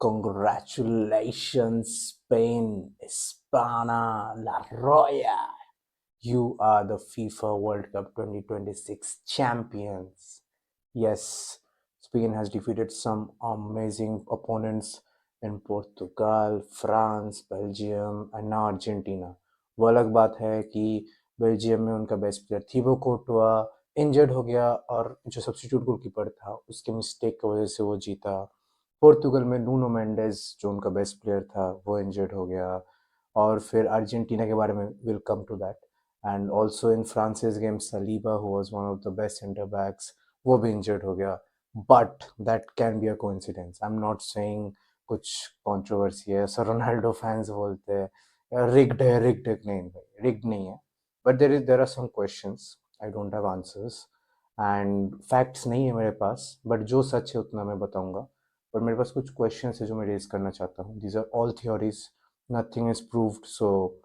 congratulations, Spain, Hispana, La Roya. You are the FIFA World Cup 2026 champions. Yes, Spain has defeated some amazing opponents in Portugal, France, Belgium, and now Argentina. वो अलग बात है कि Belgium में उनका best player Thibaut कोर्टुआ injured हो गया और जो सब्स्टिट्यूट गोलकीपर था उसके मिस्टेक की वजह से वो जीता। पोर्तुगल में नूनो मेंडेस जो उनका बेस्ट प्लेयर था वो इंजर्ड हो गया। और फिर अर्जेंटीना के बारे में will come to that. And also in France's game Saliba who was one of the best centre backs वो भी इंजर्ड हो गया। But that can be a coincidence, I am not saying कुछ कंट्रोवर्सी है। Sir Ronaldo fans बोलते हैं rigged नहीं भाई, रिग्ड नहीं है। But there are some questions, I don't have answers and facts नहीं है मेरे पास, बट जो सच है उतना मैं बताऊंगा। पर मेरे पास कुछ क्वेश्चन है जो मैं रेज करना चाहता हूँ। These are all theories, nothing is proved. So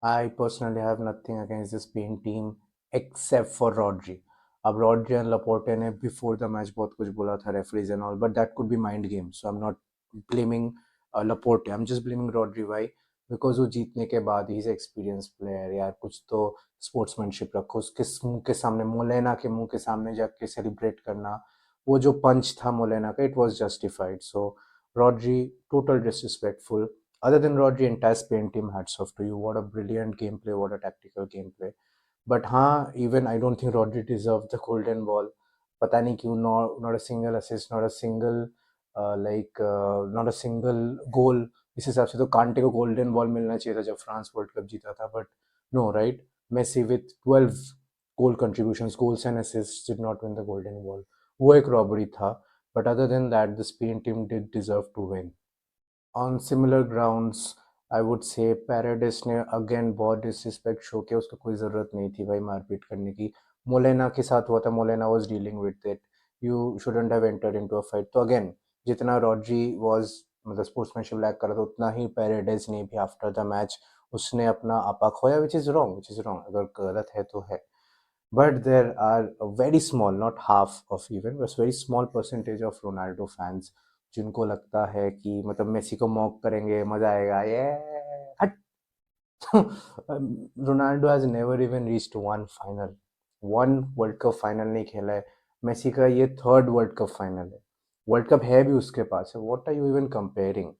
I personally have nothing against this Spain team except for Rodri. अब रॉड्री एंड लपोर्टे ने बिफोर द मैच बहुत कुछ बोला था, referees and all, but that could be mind game. So I am not blaming Laporte, I am just blaming Rodri. Why? Because वो जीतने के बाद ही इज एक्सपीरियंस प्लेयर यार, कुछ तो स्पोर्ट्समैनशिप रखो। उसके मुंह के सामने, मोलेना के मुंह के सामने जाके सेलिब्रेट करना, वो जो पंच था मोलेना का, it was justified. So Rodri total disrespectful. Other than Rodri, entire Spain team, hats off to you. What a brilliant gameplay, what a tactical gameplay. But हाँ, even I don't think Rodri deserved the golden ball. पता नहीं क्यों, not a single assist, not a single not a single goal. इस हिसाब से तो कांटे को गोल्डन बॉल मिलना चाहिए था जब फ्रांस वर्ल्ड कप जीता था, but no, right? Messi with 12 goal contributions, goals and assists, did not win the golden ball. वो एक रॉबरी था. But other than that the Spain team did deserve to win. On similar grounds, I would say Paredes ने again बहुत disrespect show किया. उसको कोई ज़रूरत नहीं थी भाई मारपीट करने की. मोलेना के साथ हुआ था, Molina was dealing with it. You shouldn't have entered into a fight. तो अगेन, जितना रॉड्री वाज मतलब स्पोर्ट्समैनशिप लैक कर रहा था, उतना ही पैराडिस ने भी आफ्टर द मैच उसने अपना आपा खोया, which is wrong, which is wrong. अगर गलत है तो है. But there are a very small, not half of even, but very small percentage of Ronaldo fans जिनको लगता है कि मतलब मेसी को मॉक करेंगे मजा आएगा, ये हट. Ronaldo has never even reached one final, one world cup final नहीं खेला है. मेसी का ये थर्ड वर्ल्ड कप फाइनल है. वर्ल्ड कप है भी उसके पास है. What are you even comparing?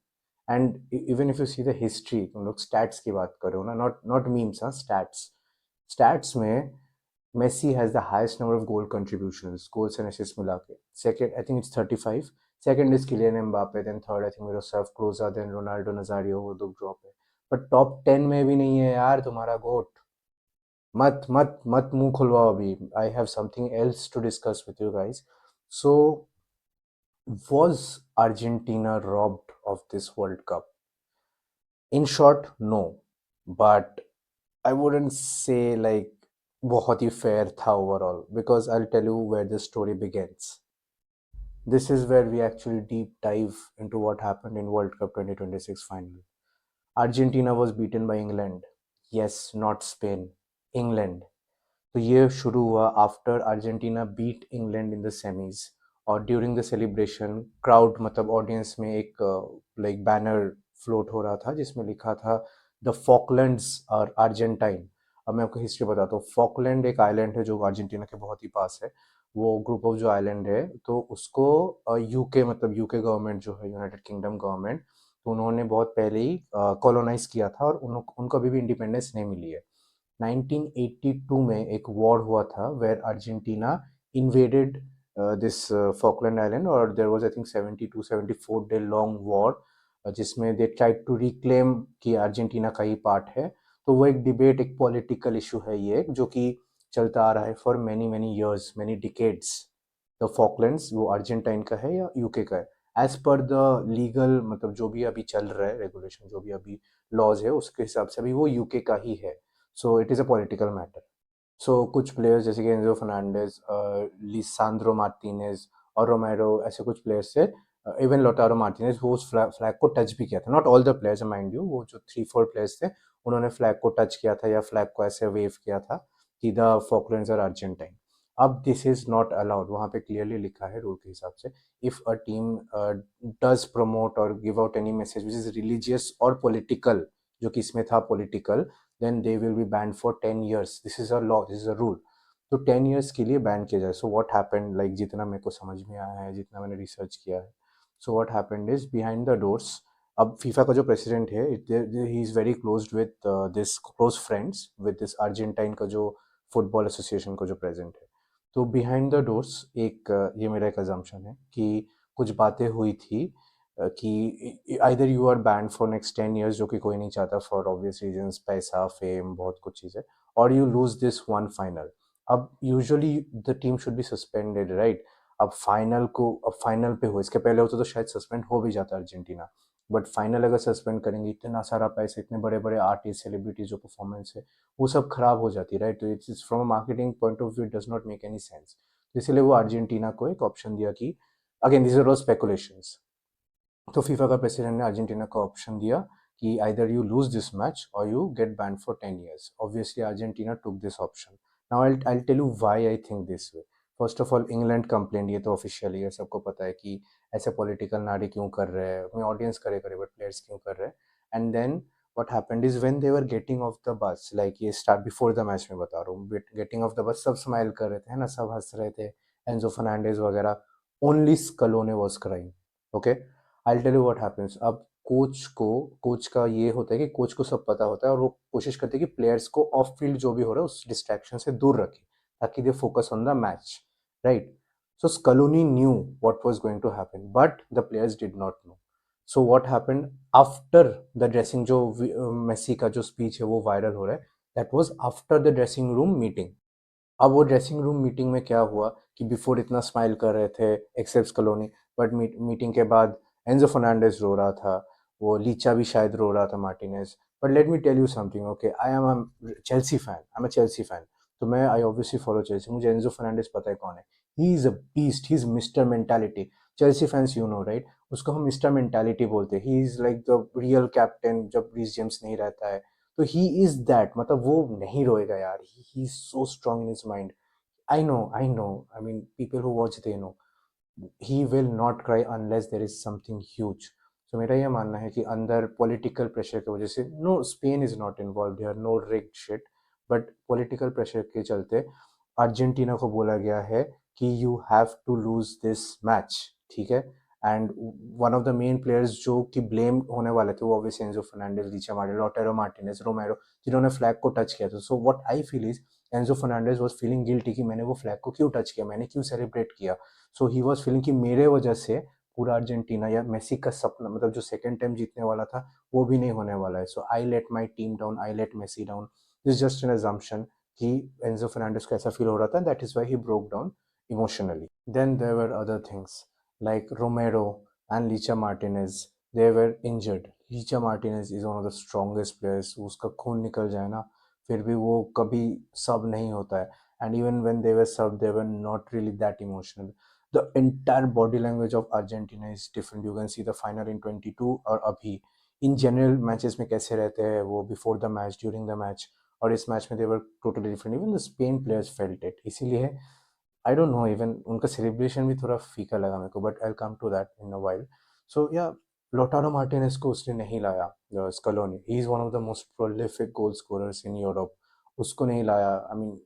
And even if you see the history, तुम लोग स्टैट्स की बात करो ना, नॉट नॉट मीम्स, हाँ, स्टैट्स. स्टैट्स में Messi has the highest number of goal contributions, goals and assists मिला के. Second, I think it's 35. Second is Kylian Mbappe. Then third, I think Miroslav Klose. Then Ronaldo Nazario. वो दो drop है. But top 10 में भी नहीं है यार तुम्हारा गोट. मत मत मत मुंह खुलवाओ अभी. I have something else to discuss with you guys. So, was Argentina robbed of this World Cup? In short, no. But I wouldn't say like बहुत ही fair था overall, because I'll tell you where the story begins. This is where we actually deep dive into what happened in World Cup 2026 final. Argentina was beaten by England. Yes, not Spain. England. तो ये शुरू हुआ after Argentina beat England in the semis. और during the celebration crowd मतलब audience में एक like banner float हो रहा था जिसमें लिखा था द फॉकलैंड्स और अर्जेंटाइन. अब मैं आपको हिस्ट्री बताता हूँ. फॉकलैंड एक आइलैंड है जो अर्जेंटीना के बहुत ही पास है. वो ग्रुप ऑफ जो आइलैंड है, तो उसको यूके मतलब यूके गवर्नमेंट जो है, यूनाइटेड किंगडम गवर्नमेंट, तो उन्होंने बहुत पहले ही कॉलोनाइज किया था और उनको अभी भी इंडिपेंडेंस नहीं मिली है. 1982 में एक वॉर हुआ था where Argentina invaded this Falkland island, और there was I think 72-74 day long war जिसमें दे ट्राइड टू रिक्लेम कि अर्जेंटीना का ही पार्ट है. तो वो एक डिबेट, एक पॉलिटिकल इशू है ये, जो कि चलता आ रहा है for many many years, many decades. The Falklands वो अर्जेंटाइन का है या यूके का है? एज पर द लीगल मतलब जो भी अभी चल रहा है रेगुलेशन, जो भी अभी लॉज है, उसके हिसाब से अभी वो यूके का ही है. So it is a political matter. So कुछ प्लेयर्स जैसे कि एंजो फर्नांडिस, लिसांद्रो मार्टिनेज और रोमेरो, ऐसे कुछ प्लेयर्स थे. इवन लोटारो मार्टिनेज, वो उस फ्लैग को टच भी किया था. Not all the players, mind you, वो जो 3-4 प्लेयर्स थे उन्होंने फ्लैग को टच किया था या फ्लैग को ऐसे वेव किया था कि द फॉकलैंड्स आर अर्जेंटाइन. अब दिस इज नॉट अलाउड, वहाँ पे क्लियरली लिखा है रूल के हिसाब से, if a team does promote और give out any message which is religious और पॉलिटिकल, जो कि इसमें था political, then they will be banned for 10 years. This is a law, this is a rule. तो 10 years के लिए बैन किया जाए. सो व्हाट हैपेंड, लाइक जितना मेरे को समझ में आया है, जितना मैंने रिसर्च किया है, सो what happened is behind the doors, अब फीफा का जो प्रेसिडेंट है, he is very close with this close friends with this Argentine का जो फुटबॉल एसोसिएशन का जो प्रेसिडेंट है. तो बिहाइंड द डोर्स एक ये मेरा एक अजम्पशन है कि कुछ बातें हुई थी कि either you are banned for next 10 years, जो कि कोई नहीं चाहता फॉर ऑब्वियस रीजंस, पैसा, फेम, बहुत कुछ चीज़ें, और you lose this one final. अब usually the team should be suspended, right? अब फाइनल पे हो, इसके पहले होता तो शायद सस्पेंड हो भी जाता अर्जेंटीना, बट फाइनल अगर सस्पेंड करेंगे, इतना सारा पैसा, इतने बड़े बड़े आर्टिस्ट, सेलिब्रिटी जो परफॉर्मेंस है, वो सब खराब हो जाती है, राइट? तो it's from a marketing point of view does not make any sense. इसलिए वो अर्जेंटीना को एक ऑप्शन दिया कि, अगेन दिस आर स्पेकुलेशंस, तो फीफा का प्रेसिडेंट ने अर्जेंटीना को ऑप्शन दिया कि either you lose this match और you get banned for 10 years. Obviously Argentina took this option. Now I tell you why I think this way. First of all, England complaint, ये तो official ही है, सबको पता है कि ऐसे पॉलिटिकल नारे क्यों कर रहे हैं, अपनी ऑडियंस करे करे बट प्लेयर्स क्यों कर रहे हैं. And then what happened is when they were getting off the bus, like ये start before the match में बता रहा हूँ, getting off the bus, सब स्माइल कर रहे थे, है ना, सब हंस रहे थे, एंजो फर्नांडिस वगैरह. Only Scaloni was crying. Okay, I tell you what happens. अब कोच का ये होता है कि कोच को सब पता होता है, और वो कोशिश करते हैं कि प्लेयर्स को ऑफ फील्ड जो भी हो रहा है उस डिस्ट्रैक्शन से दूर रखे, ताकि they focus on the match, right? So Scaloni knew what was going to happen, but the players did not know. So what happened after the dressing, जो मेसी का जो स्पीच है वो वायरल हो रहा है, that was after the dressing room meeting. अब वो ड्रेसिंग रूम मीटिंग में क्या हुआ कि बिफोर इतना स्माइल कर रहे थे एक्सेप्ट कलोनी, बट मीटिंग के बाद एंजो फर्नांडिस रो रहा था, वो लीचा भी शायद रो रहा था, Martinez. But let me tell you something, okay, I am a Chelsea fan, I am a Chelsea fan. तो मैं आई ऑब्वियसली फॉलो चेल्सी, मुझे एंजो फर्नांडिस पता है कौन है. He is a beast, he is mister mentality. Chelsea fans you know, right? उसको हम mister mentality बोलते हैं. He is like the real captain जब रीस जेम्स नहीं रहता है. तो ही इज दैट, मतलब वो नहीं रोएगा यार. He is so strong in his mind. I know. I mean, people who watch, they know. He will not cry unless there is something huge. So मेरा ये मानना है कि अंदर पॉलिटिकल प्रेशर की वजह से, no, Spain is not involve here, no rigged shit, but political pressure के चलते अर्जेंटीना को बोला गया है कि you have to lose this match, ठीक है? And one of the main players जो कि ब्लेम होने वाले थे वो obviously Enzo Fernandez, Licha Martinez, Lautaro Martinez, Romero, जिन्होंने फ्लैग को टच किया था. So what I feel is Enzo Fernandez was feeling guilty कि मैंने वो फ्लैग को क्यों टच किया, मैंने क्यों सेलिब्रेट किया. सो ही वाज फीलिंग कि मेरे वजह से पूरा अर्जेंटीना या मेसी का सपना, मतलब जो सेकंड टाइम जीतने वाला था, वो भी नहीं होने वाला है. So I let my team down, I let Messi down. This just an assumption कि एंजो फर्नांडिस को ऐसा फील हो रहा था, that is why he broke down emotionally. Then there were other things like Romero and Licha Martinez, they were injured. Licha Martinez is one of the strongest players. उसका खून निकल जाए ना, फिर भी वो कभी सब नहीं होता है. And even when they were served, they were not really that emotional. The entire body language of Argentina is different. You can see the final in 22 और अभी in general matches में कैसे रहते हैं वो before the match, during the match, और इस match में they were totally different. Even the Spain players felt it. इसीलिए I don't know, even उनका celebration भी थोड़ा फीका लगा मेरे को, but I'll come to that in a while. So yeah, Lautaro Martinez को उसने नहीं लाया, Scaloni. He is one of the most prolific goal scorers in Europe. उसको नहीं लाया. I mean,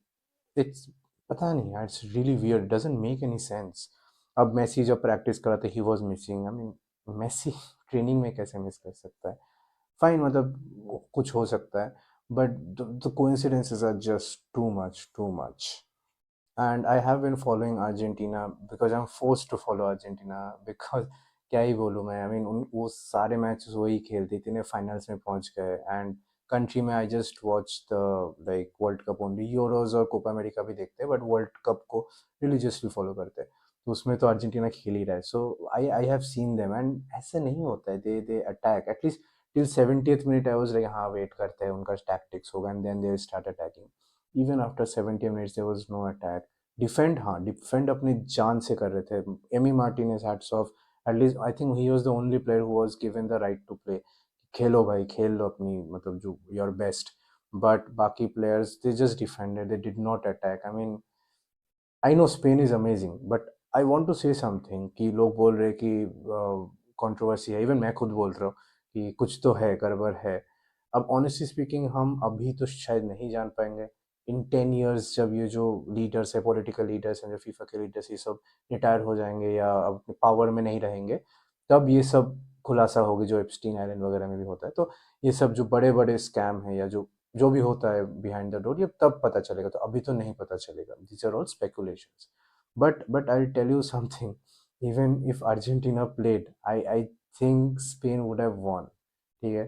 इट्स, पता नहीं यार, it's really weird, doesn't make any sense. अब मेसी जब प्रैक्टिस कर रहा था, he was missing. I mean, Messi training में कैसे मिस कर सकता है? फाइन, मतलब कुछ हो सकता है, but the coincidences are just too much. And I have been following Argentina because I am forced to follow Argentina, because क्या ही बोलूँ मैं. आई मीन, उन वो सारे मैचेस वही खेलती, इतने फाइनल्स में पहुंच गए. एंड कंट्री में I just watch the like world cup only. Euros और कोपा अमेरिका भी देखते हैं, बट वर्ल्ड कप को रिलीजियसली फॉलो करते हैं. तो उसमें तो अर्जेंटीना खेल ही रहा है. So I I have seen them, and ऐसे नहीं होता है. They attack at least till 70th minute. I was like, हाँ, वेट करते हैं, उनका टैक्टिक्स होगा, and then they start attacking. Even after 70 minutes there was no attack. Defend, हाँ, डिफेंड अपनी जान से कर रहे थे. Emi Martinez, hats off. At least I think he was the only player who was given the right to play. खेलो भाई, खेल लो अपनी, मतलब जो योर बेस्ट. बट बाकी players, they just defended, they did not attack. I mean, I know Spain is amazing but I want to say something कि लोग बोल रहे कि कंट्रोवर्सी है, इवन मैं खुद बोल रहा हूँ कि कुछ तो है, गड़बड़ है। अब ऑनेस्टली स्पीकिंग हम अभी तो शायद नहीं जान पाएंगे। इन 10 years जब ये जो लीडर्स है, पॉलिटिकल लीडर्स हैं, जो फीफा के लीडर्स, ये सब रिटायर हो जाएंगे या अपने पावर में नहीं रहेंगे, तब ये सब खुलासा होगी जो एप्स्टीन आइलैंड वगैरह में भी होता है। तो ये सब जो बड़े बड़े स्कैम है या जो जो भी होता है बिहाइंड द डोर, ये तब पता चलेगा, तो अभी तो नहीं पता चलेगा। These are all speculations. But I tell you something, even if Argentina played, I think Spain would have won. ठीक है,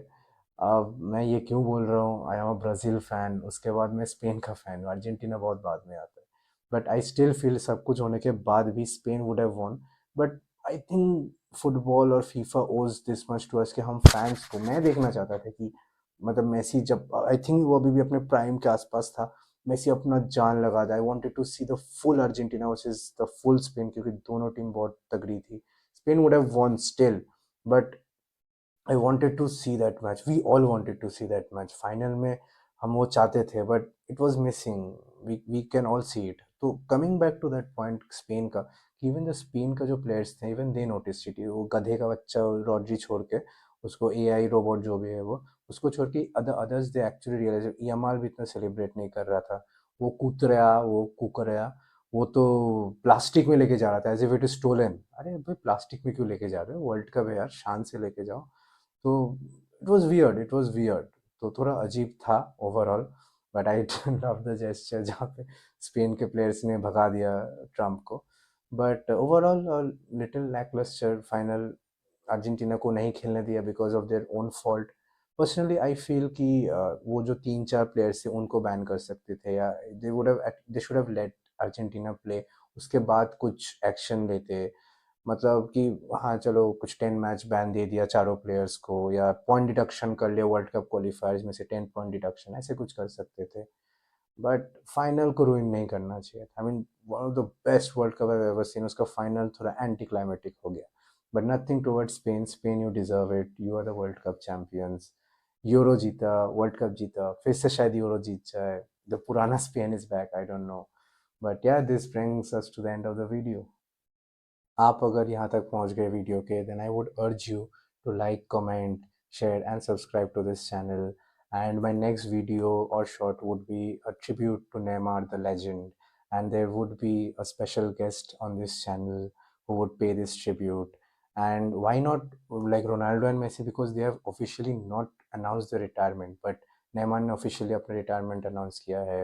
अब मैं ये क्यों बोल रहा हूँ, I am a Brazil fan, उसके बाद मैं स्पेन का फ़ैन हूँ, अर्जेंटीना बहुत बाद में आता है। बट आई स्टिल फील सब कुछ होने के बाद भी Spain would have von. But I think football और फीफा ओज दिस मच टू अस कि हम फैंस को, मैं देखना चाहता था कि मतलब मेसी जब, आई थिंक वो अभी भी अपने प्राइम के आसपास था, मेसी अपना जान लगा था। I wanted to see the full Argentina versus the full Spain, क्योंकि दोनों टीम बहुत तगड़ी थी। Spain would have won still, but I wanted to see that match, we all wanted to see that match. Final में हम वो चाहते थे but it was missing. We can all see it. तो coming back to that point Spain का, इवन जो Spain का जो प्लेयर्स थे, इवन दे नोटिस इट। वो गधे का बच्चा रॉड्री छोड़ के, उसको एआई रोबोट जो भी है वो, उसको छोड़ के others they actually realise. Yamal भी इतना सेलिब्रेट नहीं कर रहा था, वो कूद रहा, वो कुक रहा, वो तो प्लास्टिक में लेके जा रहा था as if it is stolen. अरे भाई प्लास्टिक में क्यों लेके जा रहे हो, वर्ल्ड कप है यार, शान से लेके जाओ। तो it was weird, it was weird. तो थोड़ा अजीब था overall. But I love the gesture जहाँ पे स्पेन के प्लेयर्स ने भगा दिया ट्रम्प को। But overall little lacklustre final. Argentina को नहीं खेलने दिया because of their own fault. Personally I feel कि वो जो 3-4 प्लेयर्स थे उनको बैन कर सकते थे, या they should have let Argentina play, उसके बाद कुछ एक्शन लेते। मतलब कि हाँ चलो, कुछ 10 मैच बैन दे दिया चारों प्लेयर्स को, या पॉइंट डिडक्शन कर लिया वर्ल्ड कप क्वालिफायर्स में से 10 पॉइंट डिडक्शन, ऐसे कुछ कर सकते थे। बट फाइनल को रूइन नहीं करना चाहिए। I mean one of the best world cup I ever seen, उसका फाइनल थोड़ा एंटी क्लाइमेटिक हो गया। But nothing towards Spain, Spain you deserve it, you are the world cup champions. Euro जीता, world cup जीता, फिर से शायद Euro जीत जाए, द पुराना Spain is back, I don't know. But yeah this brings us to the end of the video. आप अगर यहाँ तक पहुँच गए वीडियो के, then I would urge you to like, comment, share and subscribe to this channel. And my next video or short would be a tribute to Neymar the legend, and there would be a special guest on this channel who would pay this tribute. And why not like Ronaldo and Messi, because they have officially not announced the retirement, but Neymar ने officially अपना retirement announce किया है।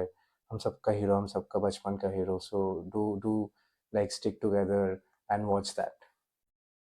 हम सबका hero, हम सबका बचपन का hero, so do like stick together and watch that.